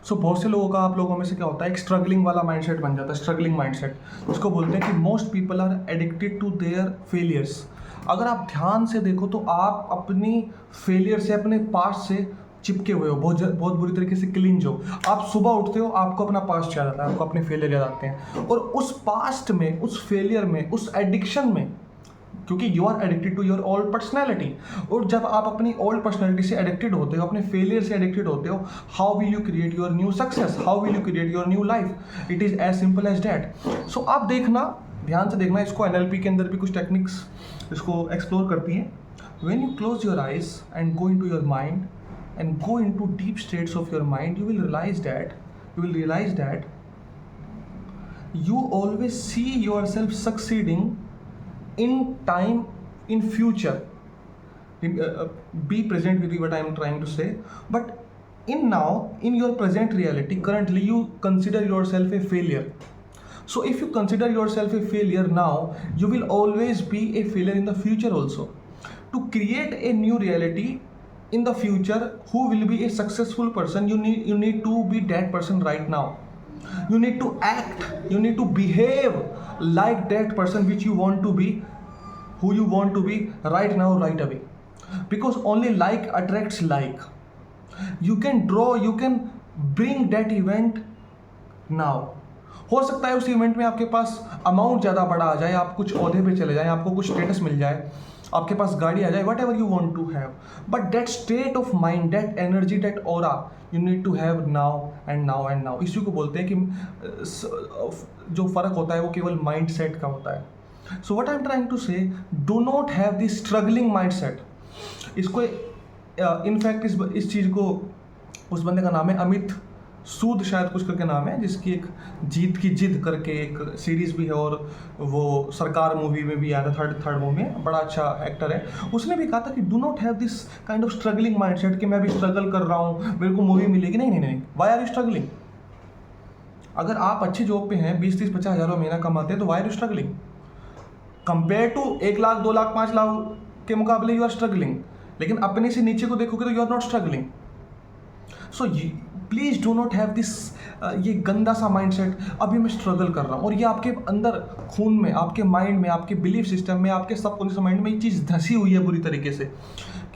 सो बहुत से लोगों का, आप लोगों में से क्या होता है, एक स्ट्रगलिंग वाला माइंडसेट बन जाता है, स्ट्रगलिंग माइंडसेट। उसको बोलते हैं कि most people are addicted to their failures. अगर आप ध्यान से देखो तो आप अपनी फेलियर से, अपने पास्ट से चिपके हुए हो, बहुत बुरी तरीके से क्लींज हो। आप सुबह उठते हो, आपको अपना पास्ट याद आता है, आपको अपने फेलियर याद आते हैं, और उस पास्ट में, उस फेलियर में, उस एडिक्शन में, क्योंकि you are addicted to your old personality. और जब आप अपनी ओल्ड पर्सनैलिटी से एडिक्टेड होते हो, अपने फेलियर से एडिक्टेड होते हो, how will you create your new success, how will you create your new life? It is as simple as that. So आप देखना, ध्यान से देखना, इसको एनएलपी के अंदर भी कुछ टेक्निक्स इसको एक्सप्लोर करती हैं। When you close your eyes and go into your mind and go into deep states of your mind, you will realize that you always see yourself succeeding in time, in future. Be present with what I am trying to say. But in your present reality, currently you consider yourself a failure. So if you consider yourself a failure now, you will always be a failure in the future also. To create a new reality in the future, who will be a successful person, you need to be that person right now. You need to act, you need to behave like that person which you want to be, who you want to be right now, right away. Because only like attracts like. You can draw, you can bring that event now. हो सकता है उस event में आपके पास amount ज़्यादा बड़ा आ जाए, आप कुछ ओहदे पे चले जाएं, आपको कुछ स्टेटस मिल जाए, आपके पास गाड़ी आ जाए, whatever you want to have, but that state of mind, that energy, that aura, you need to have now and now and now. इसी को बोलते हैं कि जो फ़र्क होता है वो केवल माइंड सेट का होता है। So what I am trying to say, do not have this struggling mind set. इसको इनफैक्ट इस चीज़ को, उस बंदे का नाम है अमित सूद शायद कुछ करके नाम है, जिसकी एक जीत की जिद करके एक सीरीज़ भी है, और वो सरकार मूवी में भी आया था, थर्ड मूवी में, बड़ा अच्छा एक्टर है। उसने भी कहा था कि do not have this kind of struggling mindset कि मैं भी स्ट्रगल कर रहा हूँ, मेरे को मूवी मिलेगी। नहीं, वाई आर यू स्ट्रगलिंग? अगर आप अच्छी जॉब पे हैं, 20-30-50 हज़ार महीना कमाते हैं, तो why are you struggling? Compare to 1 lakh, 2 lakh, 5 lakh के मुकाबले यू आर स्ट्रगलिंग। लेकिन अपने से नीचे को देखोगे तो you are not struggling. So please do not have this ये गंदा सा माइंडसेट, अभी मैं स्ट्रगल कर रहा हूँ, और ये आपके अंदर खून में, आपके माइंड में, आपके बिलीफ सिस्टम में, आपके सबकॉन्शियस माइंड में ये चीज़ धसी हुई है बुरी तरीके से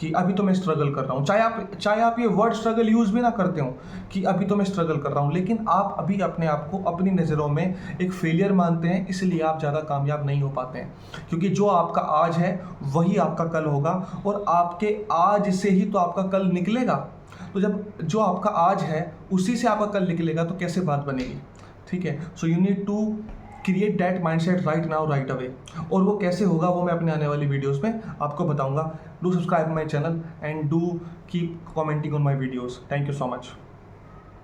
कि अभी तो मैं स्ट्रगल कर रहा हूँ। चाहे आप ये वर्ड स्ट्रगल यूज़ भी ना करते हो कि अभी तो मैं स्ट्रगल कर रहा हूँ, लेकिन आप अभी अपने आप को अपनी नज़रों में एक फेलियर मानते हैं, इसलिए आप ज़्यादा कामयाब नहीं हो पाते हैं। क्योंकि जो आपका आज है वही आपका कल होगा, और आपके आज से ही तो आपका कल निकलेगा। तो जब जो आपका आज है उसी से आपका कल निकलेगा, तो कैसे बात बनेगी? ठीक है। So you need to create that mindset right now, right away. और वो कैसे होगा वो मैं अपने आने वाली वीडियोस में आपको बताऊंगा। Do subscribe my channel and do keep commenting on my videos. Thank you so much.